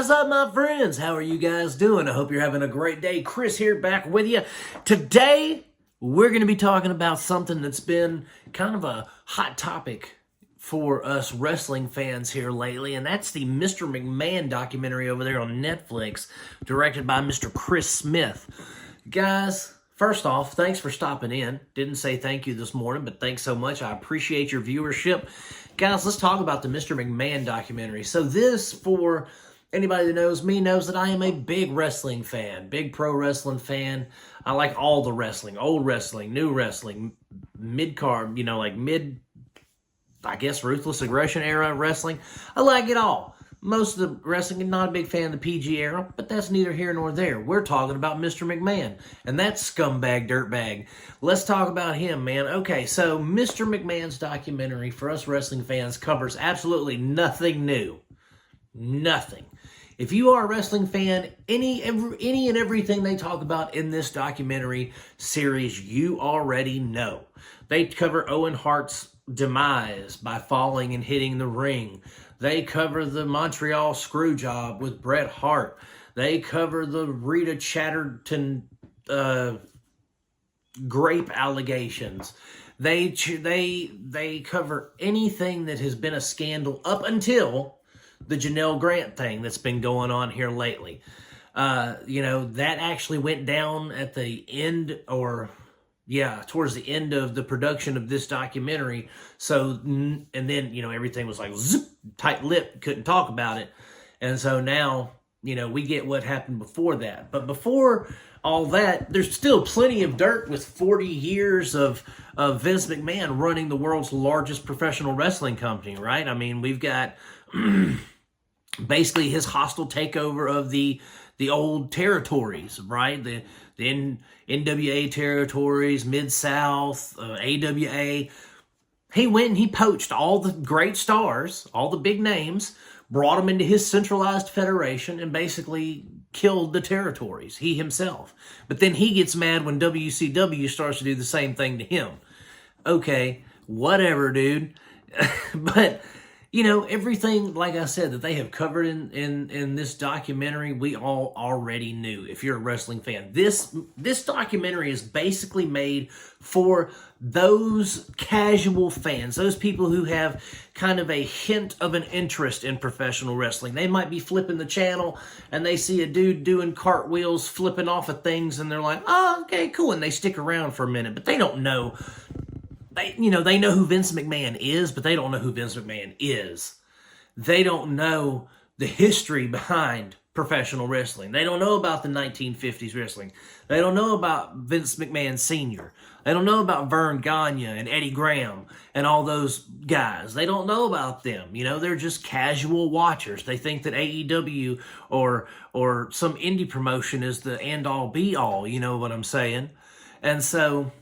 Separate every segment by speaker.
Speaker 1: What's up, my friends? How are you guys doing? I hope you're having a great day. Chris here, back with you. Today, we're going to be talking about something that's been kind of a hot topic for us wrestling fans here lately, and that's the Mr. McMahon documentary over there on Netflix, directed by Mr. Chris Smith. Guys, first off, thanks for stopping in. Didn't say thank you this morning, but thanks so much. I appreciate your viewership. Guys, let's talk about the Mr. McMahon documentary. So this, for anybody that knows me, knows that I am a big wrestling fan, big pro wrestling fan. I like all the wrestling, old wrestling, new wrestling, mid-card, I guess, Ruthless Aggression era wrestling. I like it all. Most of the wrestling, I'm not a big fan of the PG era, but that's neither here nor there. We're talking about Mr. McMahon, and that scumbag dirtbag. Let's talk about him, man. Okay, so Mr. McMahon's documentary, for us wrestling fans, covers absolutely nothing new. Nothing. If you are a wrestling fan, any and everything they talk about in this documentary series, you already know. They cover Owen Hart's demise by falling and hitting the ring. They cover the Montreal screw job with Bret Hart. They cover the Rita Chatterton grape allegations. They cover anything that has been a scandal up until the Janelle Grant thing that's been going on here lately. That actually went down at the end, towards the end of the production of this documentary. So, and then, everything was like zip, tight lip, couldn't talk about it. And so now, we get what happened before that. But before all that, there's still plenty of dirt with 40 years of Vince McMahon running the world's largest professional wrestling company, right? I mean, we've got basically his hostile takeover of the old territories, right? The NWA territories, Mid-South, AWA. He went and he poached all the great stars, all the big names, brought them into his centralized federation, and basically killed the territories, he himself. But then he gets mad when WCW starts to do the same thing to him. Okay, whatever, dude. But everything, like I said, that they have covered in this documentary, we all already knew, if you're a wrestling fan. This documentary is basically made for those casual fans, those people who have kind of a hint of an interest in professional wrestling. They might be flipping the channel, and they see a dude doing cartwheels, flipping off of things, and they're like, oh, okay, cool, and they stick around for a minute, but they don't know. They know who Vince McMahon is, but they don't know who Vince McMahon is. They don't know the history behind professional wrestling. They don't know about the 1950s wrestling. They don't know about Vince McMahon Sr. They don't know about Vern Gagne and Eddie Graham and all those guys. They don't know about them. They're just casual watchers. They think that AEW or some indie promotion is the end-all be-all, you know what I'm saying? And so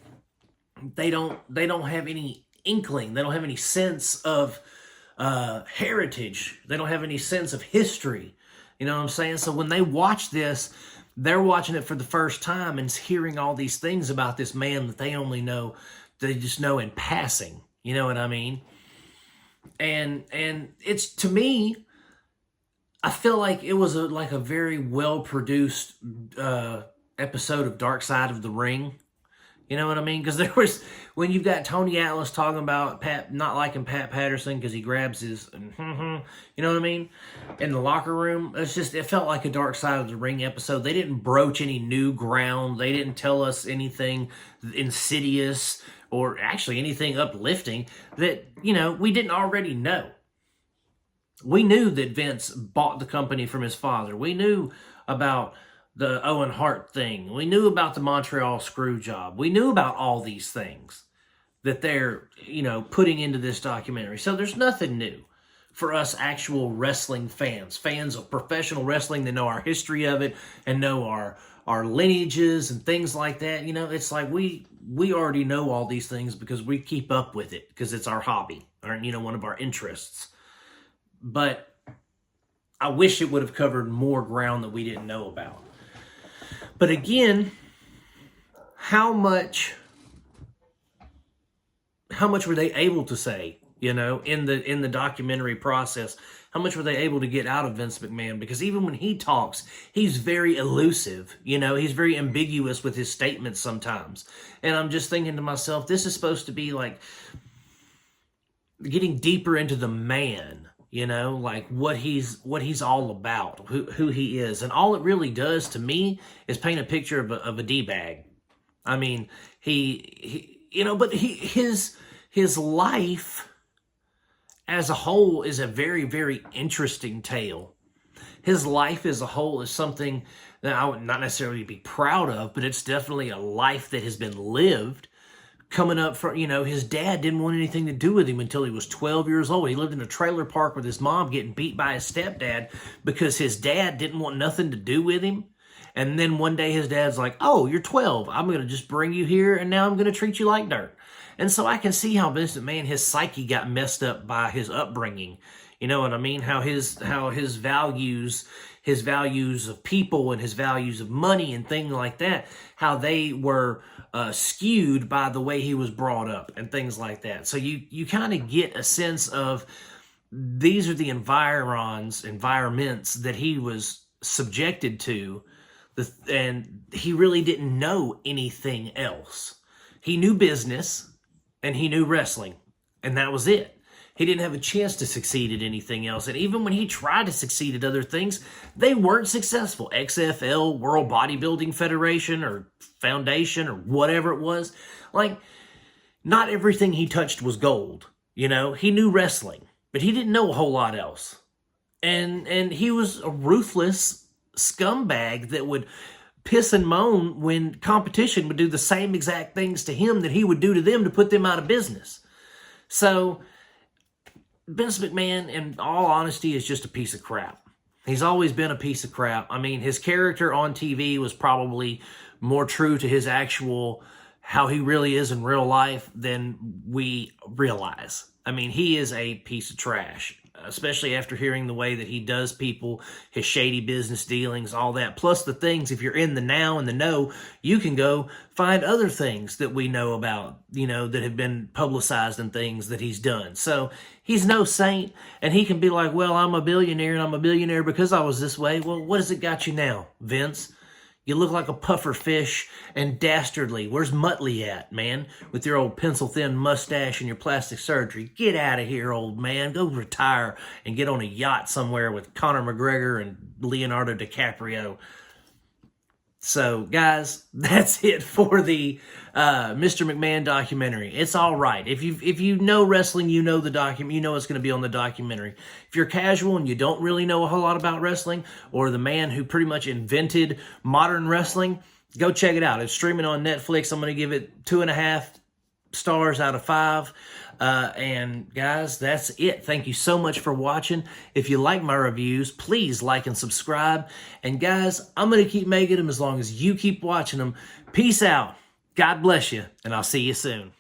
Speaker 1: they don't have any inkling. They don't have any sense of heritage. They don't have any sense of history. You know what I'm saying? So when they watch this, they're watching it for the first time and hearing all these things about this man that they only know, they just know in passing. You know what I mean? And it's, to me, I feel like it was a very well-produced episode of Dark Side of the Ring. You know what I mean? Because there was, when you've got Tony Atlas talking about not liking Pat Patterson because he grabs his, you know what I mean? In the locker room, it felt like a Dark Side of the Ring episode. They didn't broach any new ground. They didn't tell us anything insidious or actually anything uplifting that, we didn't already know. We knew that Vince bought the company from his father. We knew about the Owen Hart thing. We knew about the Montreal screw job. We knew about all these things that they're, putting into this documentary. So there's nothing new for us actual wrestling fans of professional wrestling that know our history of it and know our lineages and things like that. It's like we already know all these things because we keep up with it because it's our hobby or, one of our interests. But I wish it would have covered more ground that we didn't know about. But again, how much were they able to say in the documentary process. How much were they able to get out of Vince McMahon? Because even when he talks, he's very elusive. He's very ambiguous with his statements sometimes. And I'm just thinking to myself, this is supposed to be like getting deeper into the man, like what he's all about, who he is. And all it really does to me is paint a picture of a D-bag. I mean, but his life as a whole is a very, very interesting tale. His life as a whole is something that I would not necessarily be proud of, but it's definitely a life that has been lived. Coming up from, his dad didn't want anything to do with him until he was 12 years old. He lived in a trailer park with his mom getting beat by his stepdad because his dad didn't want nothing to do with him. And then one day his dad's like, oh, you're 12. I'm going to just bring you here and now I'm going to treat you like dirt. And so I can see how Vince McMahon, his psyche got messed up by his upbringing. You know what I mean? How his values of people and his values of money and things like that, how they were skewed by the way he was brought up and things like that. So you kind of get a sense of these are the environments that he was subjected to, and he really didn't know anything else. He knew business and he knew wrestling, and that was it. He didn't have a chance to succeed at anything else. And even when he tried to succeed at other things, they weren't successful. XFL, World Bodybuilding Federation or Foundation or whatever it was. Like, not everything he touched was gold. He knew wrestling, but he didn't know a whole lot else. And he was a ruthless scumbag that would piss and moan when competition would do the same exact things to him that he would do to them to put them out of business. So Vince McMahon, in all honesty, is just a piece of crap. He's always been a piece of crap. I mean, his character on TV was probably more true to his actual, how he really is in real life than we realize. I mean, he is a piece of trash, especially after hearing the way that he does people, his shady business dealings, all that. Plus the things, if you're in the now and the know, you can go find other things that we know about, that have been publicized and things that he's done. So he's no saint, and he can be like, well, I'm a billionaire, and I'm a billionaire because I was this way. Well, what has it got you now, Vince? You look like a puffer fish and dastardly. Where's Muttley at, man? With your old pencil-thin mustache and your plastic surgery. Get out of here, old man. Go retire and get on a yacht somewhere with Conor McGregor and Leonardo DiCaprio. So, guys, that's it for the Mr. McMahon documentary. It's all right. If you know wrestling, you know the document. You know it's going to be on the documentary. If you're casual and you don't really know a whole lot about wrestling, or the man who pretty much invented modern wrestling, go check it out. It's streaming on Netflix. I'm going to give it 2.5 stars out of 5. And guys, that's it. Thank you so much for watching. If you like my reviews, please like and subscribe. And guys, I'm going to keep making them as long as you keep watching them. Peace out. God bless you, and I'll see you soon.